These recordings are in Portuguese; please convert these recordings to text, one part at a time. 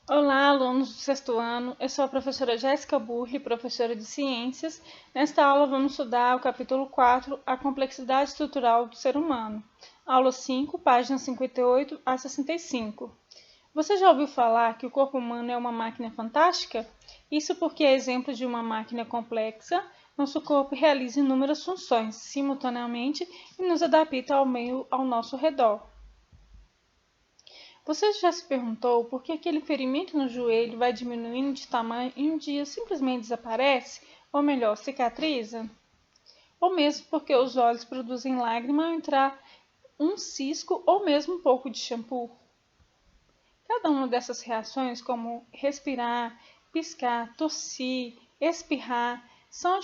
Olá, alunos do sexto ano. Eu sou a professora Jéssica Burri, professora de Ciências. Nesta aula vamos estudar o capítulo 4, a complexidade estrutural do ser humano. Aula 5, páginas 58 a 65. Você já ouviu falar que o corpo humano é uma máquina fantástica? Isso porque é exemplo de uma máquina complexa. Nosso corpo realiza inúmeras funções simultaneamente e nos adapta ao meio ao nosso redor. Você já se perguntou por que aquele ferimento no joelho vai diminuindo de tamanho e um dia simplesmente desaparece? Ou melhor, cicatriza? Ou mesmo porque os olhos produzem lágrima ao entrar um cisco ou mesmo um pouco de shampoo? Cada uma dessas reações, como respirar, piscar, tossir, espirrar, são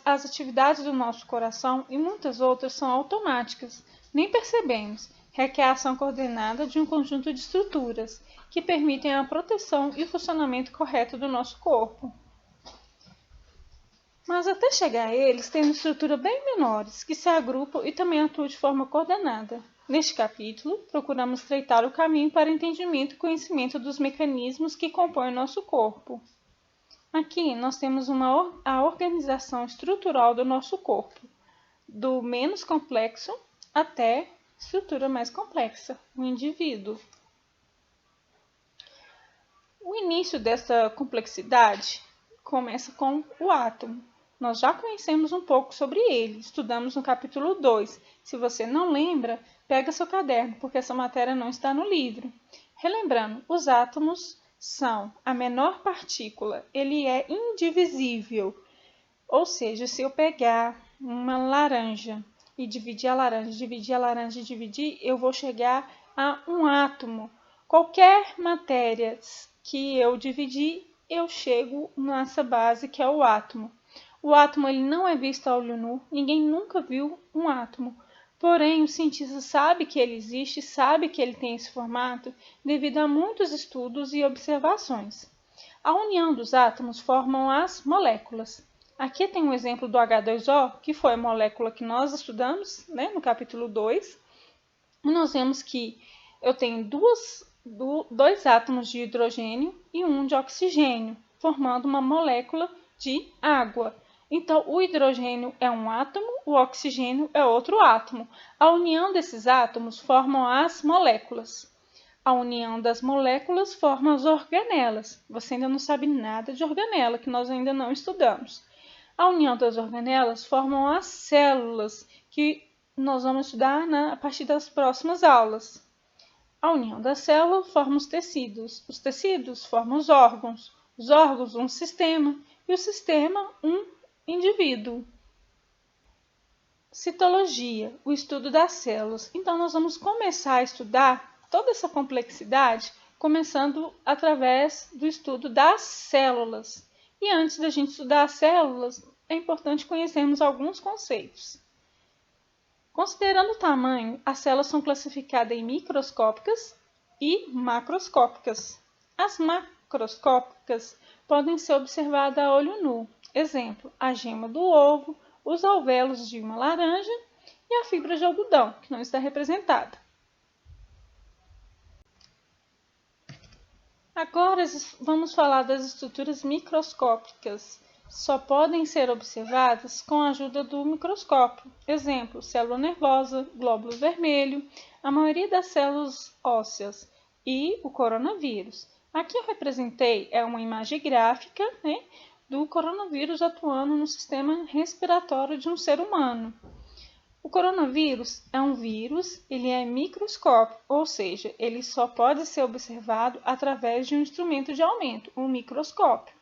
as atividades do nosso coração e muitas outras são automáticas, nem percebemos. Requer a ação coordenada de um conjunto de estruturas que permitem a proteção e o funcionamento correto do nosso corpo. Mas até chegar a eles, tem uma estrutura bem menores, que se agrupam e também atuam de forma coordenada. Neste capítulo, procuramos estreitar o caminho para entendimento e conhecimento dos mecanismos que compõem o nosso corpo. Aqui nós temos a organização estrutural do nosso corpo, do menos complexo até estrutura mais complexa, o indivíduo. O início dessa complexidade começa com o átomo. Nós já conhecemos um pouco sobre ele, estudamos no capítulo 2. Se você não lembra, pega seu caderno, porque essa matéria não está no livro. Relembrando, os átomos são a menor partícula, ele é indivisível. Ou seja, se eu pegar uma laranja e dividir a laranja, eu vou chegar a um átomo. Qualquer matéria que eu dividir, eu chego nessa base que é o átomo. O átomo ele não é visto a olho nu, ninguém nunca viu um átomo. Porém, o cientista sabe que ele existe, sabe que ele tem esse formato, devido a muitos estudos e observações. A união dos átomos formam as moléculas. Aqui tem um exemplo do H2O, que foi a molécula que nós estudamos, no capítulo 2. E nós vemos que eu tenho dois átomos de hidrogênio e um de oxigênio, formando uma molécula de água. Então, o hidrogênio é um átomo, o oxigênio é outro átomo. A união desses átomos formam as moléculas. A união das moléculas forma as organelas. Você ainda não sabe nada de organela, que nós ainda não estudamos. A união das organelas formam as células, que nós vamos estudar a partir das próximas aulas. A união da célula forma os tecidos formam os órgãos um sistema e o sistema um indivíduo. Citologia, o estudo das células. Então, nós vamos começar a estudar toda essa complexidade, começando através do estudo das células. E antes da gente estudar as células, é importante conhecermos alguns conceitos. Considerando o tamanho, as células são classificadas em microscópicas e macroscópicas. As macroscópicas podem ser observadas a olho nu. Exemplo, a gema do ovo, os alvéolos de uma laranja e a fibra de algodão, que não está representada. Agora vamos falar das estruturas microscópicas. Só podem ser observadas com a ajuda do microscópio. Exemplo, célula nervosa, glóbulo vermelho, a maioria das células ósseas e o coronavírus. Aqui eu representei uma imagem gráfica do coronavírus atuando no sistema respiratório de um ser humano. O coronavírus é um vírus, ele é microscópico, ou seja, ele só pode ser observado através de um instrumento de aumento, um microscópio.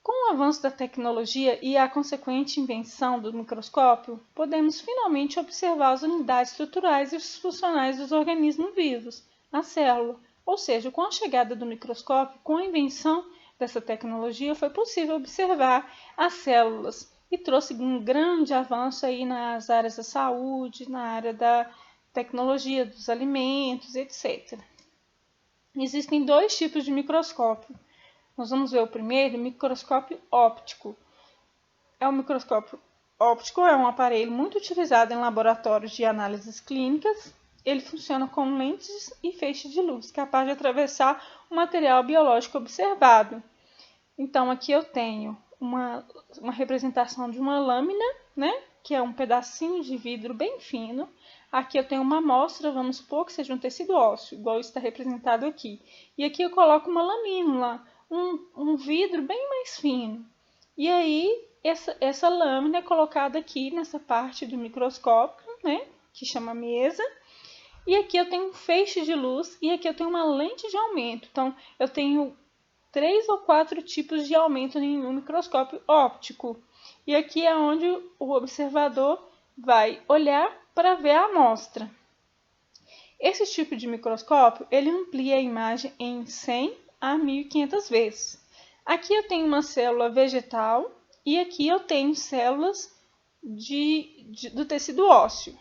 Com o avanço da tecnologia e a consequente invenção do microscópio, podemos finalmente observar as unidades estruturais e funcionais dos organismos vivos, a célula. Ou seja, com a chegada do microscópio, com a invenção dessa tecnologia, foi possível observar as células e trouxe um grande avanço aí nas áreas da saúde, na área da tecnologia, dos alimentos, etc. Existem dois tipos de microscópio. Nós vamos ver o primeiro, o microscópio óptico. O microscópio óptico é um aparelho muito utilizado em laboratórios de análises clínicas ele funciona com lentes e feixes de luz, capaz de atravessar o material biológico observado. Então, aqui eu tenho uma representação de uma lâmina, né, que é um pedacinho de vidro bem fino. Aqui eu tenho uma amostra, vamos supor que seja um tecido ósseo, igual está representado aqui. E aqui eu coloco uma lamínula, um vidro bem mais fino. E aí, essa lâmina é colocada aqui nessa parte do microscópio, né, que chama mesa. E aqui eu tenho um feixe de luz e aqui eu tenho uma lente de aumento. Então, eu tenho 3 ou 4 tipos de aumento em um microscópio óptico. E aqui é onde o observador vai olhar para ver a amostra. Esse tipo de microscópio, ele amplia a imagem em 100 a 1500 vezes. Aqui eu tenho uma célula vegetal e aqui eu tenho células do tecido ósseo.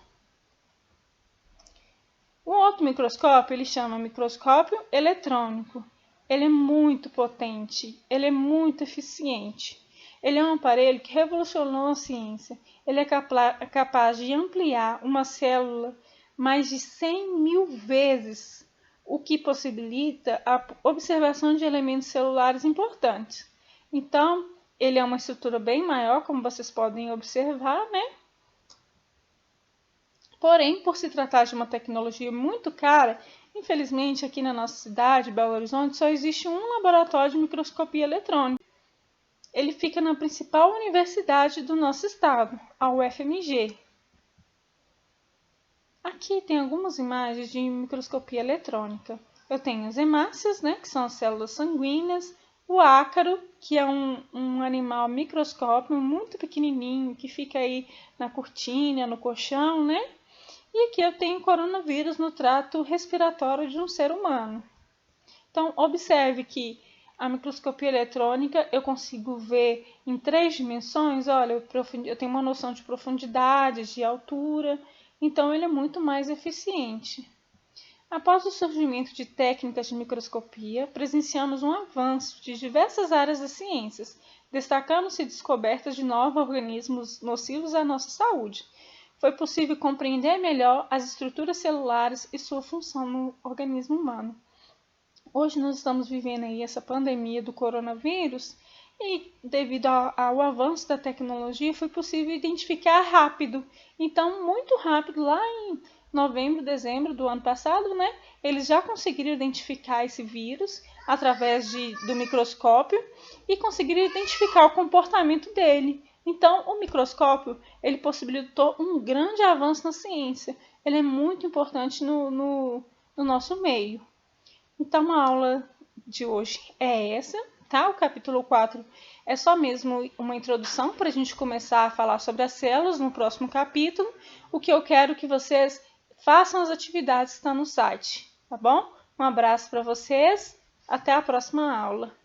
O outro microscópio, ele chama microscópio eletrônico. Ele é muito potente, ele é muito eficiente. Ele é um aparelho que revolucionou a ciência. Ele é capaz de ampliar uma célula mais de 100.000 vezes, o que possibilita a observação de elementos celulares importantes. Então, ele é uma estrutura bem maior, como vocês podem observar, né? Porém, por se tratar de uma tecnologia muito cara, infelizmente aqui na nossa cidade, Belo Horizonte, só existe um laboratório de microscopia eletrônica. Ele fica na principal universidade do nosso estado, a UFMG. Aqui tem algumas imagens de microscopia eletrônica. Eu tenho as hemácias, né, que são as células sanguíneas, o ácaro, que é um animal microscópio muito pequenininho, que fica aí na cortina, no colchão, né? E aqui eu tenho coronavírus no trato respiratório de um ser humano. Então, observe que a microscopia eletrônica eu consigo ver em 3 dimensões. Olha, eu tenho uma noção de profundidade, de altura, então ele é muito mais eficiente. Após o surgimento de técnicas de microscopia, presenciamos um avanço de diversas áreas das ciências, destacando-se descobertas de novos organismos nocivos à nossa saúde. Foi possível compreender melhor as estruturas celulares e sua função no organismo humano. Hoje nós estamos vivendo aí essa pandemia do coronavírus e devido ao avanço da tecnologia foi possível identificar rápido. Então, muito rápido, lá em novembro, dezembro do ano passado, né, eles já conseguiram identificar esse vírus através do microscópio e conseguiram identificar o comportamento dele. Então, o microscópio, ele possibilitou um grande avanço na ciência. Ele é muito importante no nosso meio. Então, a aula de hoje é essa, tá? O capítulo 4 é só mesmo uma introdução para a gente começar a falar sobre as células no próximo capítulo. O que eu quero que vocês façam as atividades que estão no site, tá bom? Um abraço para vocês, até a próxima aula.